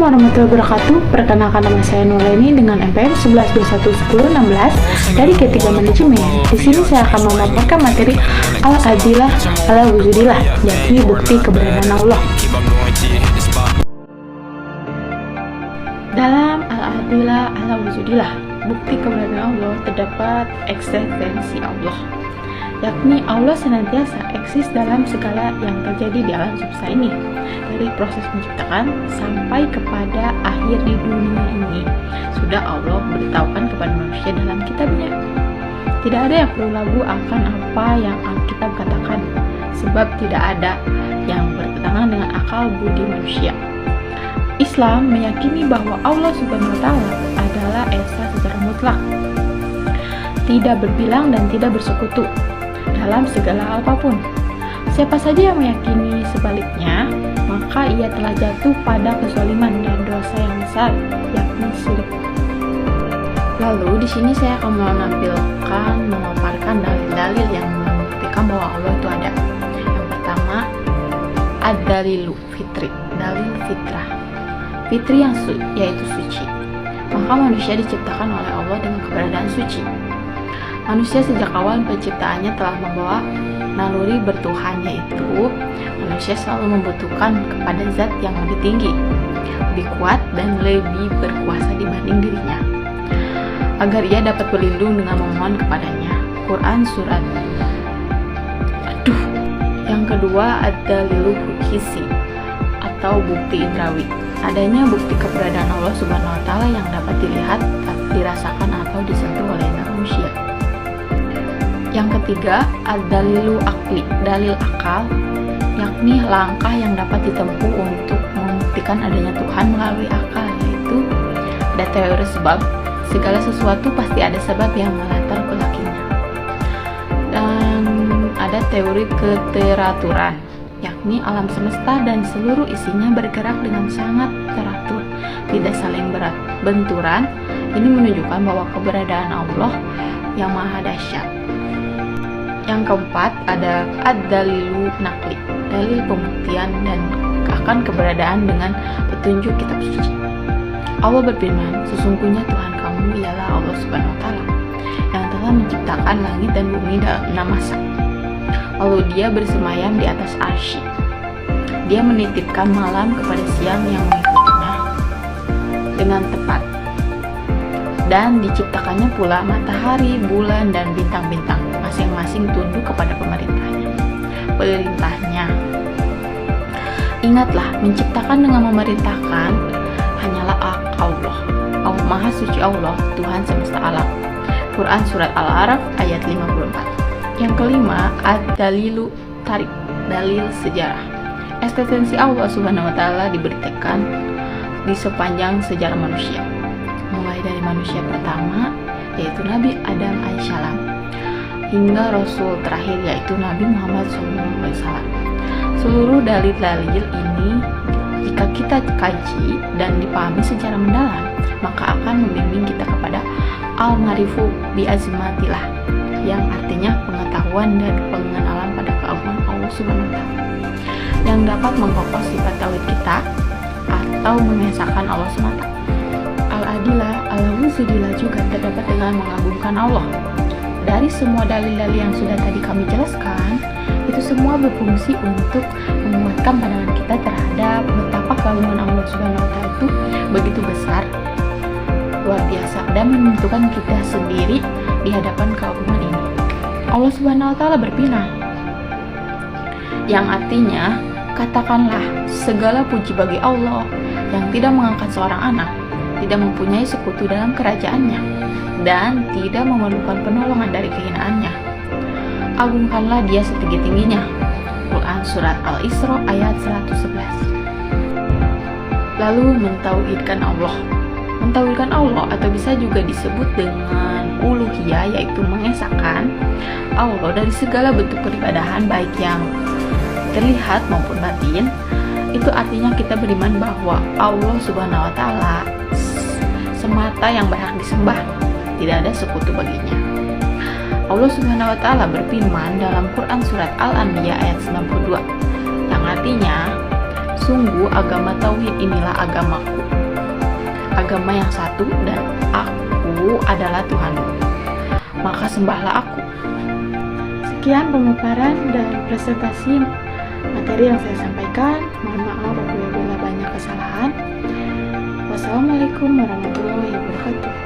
warahmatullahi wabarakatuh. Perkenalkan, nama saya Nuraini dengan NPM 11211016 dari K3 Manajemen. Di sini saya akan memaparkan materi Al-Adilah Ala-Wujudillah, yakni bukti keberadaan Allah. Dalam Al-Adilah Ala-Wujudillah, bukti keberadaan Allah, terdapat eksistensi Allah, yakni Allah senantiasa eksis dalam segala yang terjadi di alam semesta ini, dari proses menciptakan sampai kepada akhir di dunia ini. Sudah Allah beritahukan kepada manusia dalam kitabnya. Tidak ada yang perlu ragu akan apa yang Alkitab katakan, sebab tidak ada yang bertentangan dengan akal budi manusia. Islam meyakini bahwa Allah Subhanahu wa Ta'ala adalah esa secara mutlak, tidak berbilang dan tidak bersekutu dalam segala apapun. Siapa saja yang meyakini sebaliknya, maka ia telah jatuh pada kezaliman dan dosa yang besar, yakni syirik. Lalu di sini saya akan memaparkan dalil-dalil yang membuktikan bahwa Allah itu ada. Yang pertama, ad-dalilu fitri, dalil fitrah. Fitri yang yaitu suci. Maka manusia diciptakan oleh Allah dengan keberadaan suci. Manusia sejak awal penciptaannya telah membawa naluri bertuhannya, itu manusia selalu membutuhkan kepada zat yang lebih tinggi, lebih kuat dan lebih berkuasa dibanding dirinya, agar ia dapat berlindung dengan memohon kepadanya. Quran surat. Yang kedua, ad-dalilu hissi atau bukti indrawi. Adanya bukti keberadaan Allah Subhanahu wa Ta'ala yang dapat dilihat, dirasakan atau disentuh oleh manusia. Yang ketiga, ad-dalilu akli, dalil akal, yakni langkah yang dapat ditempuh untuk membuktikan adanya Tuhan melalui akal, yaitu ada teori sebab. Segala sesuatu pasti ada sebab yang melatar belakanginya. Dan ada teori keteraturan, yakni alam semesta dan seluruh isinya bergerak dengan sangat teratur, tidak saling benturan. Ini menunjukkan bahwa keberadaan Allah yang maha dahsyat. Yang keempat, ada ad-dalilu nakli, dalil pembuktian dan akan keberadaan dengan petunjuk kitab suci. Allah berfirman, sesungguhnya Tuhan kamu ialah Allah Subhanahu wa Ta'ala yang telah menciptakan langit dan bumi dalam 6 masa. Lalu dia bersemayam di atas arsy. Dia menitipkan malam kepada siang yang mengikutinya dengan tepat. Dan diciptakannya pula matahari, bulan, dan bintang-bintang, masing-masing tunduk kepada perintahnya. Ingatlah, menciptakan dengan memerintahkan hanyalah Allah. Allah Maha Suci Allah, Tuhan semesta alam. Quran surat Al-A'raf ayat 54. Yang kelima, ad-dalilu tarik, dalil sejarah. Eksistensi Allah Subhanahu wa Ta'ala diberitakan di sepanjang sejarah manusia, mulai dari manusia pertama, yaitu Nabi Adam alaihissalam, hingga Rasul terakhir, yaitu Nabi Muhammad SAW. Seluruh dalil-dalil ini, jika kita kaji dan dipahami secara mendalam, maka akan membimbing kita kepada al-marifu bi azmatillah, yang artinya pengetahuan dan pengenalan pada keagungan Allah Subhanahu wa Ta'ala, yang dapat memperkokoh sifat tauhid kita atau mengesahkan Allah semata. Al-Adilah Ala-Wujudillah juga terdapat dengan mengagungkan Allah. Dari semua dalil-dalil yang sudah tadi kami jelaskan, itu semua berfungsi untuk menguatkan pandangan kita terhadap betapa keagungan Allah Subhanahu wa Ta'ala itu begitu besar, luar biasa, dan menentukan kita sendiri di hadapan keagungan ini. Allah Subhanahu wa Ta'ala berfirman, yang artinya, katakanlah, segala puji bagi Allah yang tidak mengangkat seorang anak, tidak mempunyai sekutu dalam kerajaannya, dan tidak memerlukan penolongan dari kehinaannya. Agungkanlah dia setinggi-tingginya. Quran surat Al-Isra ayat 111. Lalu mentauhidkan Allah. Mentauhidkan Allah atau bisa juga disebut dengan uluhiyah, yaitu mengesahkan Allah dari segala bentuk peribadahan, baik yang terlihat maupun batin. Itu artinya kita beriman bahwa Allah Subhanahu wa Ta'ala semata yang berhak disembah, tidak ada sekutu baginya. Allah Subhanahu wa Ta'ala berfirman dalam Quran surat Al-Anbiya ayat 92, yang artinya, sungguh agama tauhid inilah agamaku, agama yang satu, dan aku adalah Tuhanmu, maka sembahlah aku. Sekian pemaparan dan presentasi materi yang saya sampaikan. Mohon maaf apabila banyak kesalahan. Wassalamualaikum warahmatullahi wabarakatuh.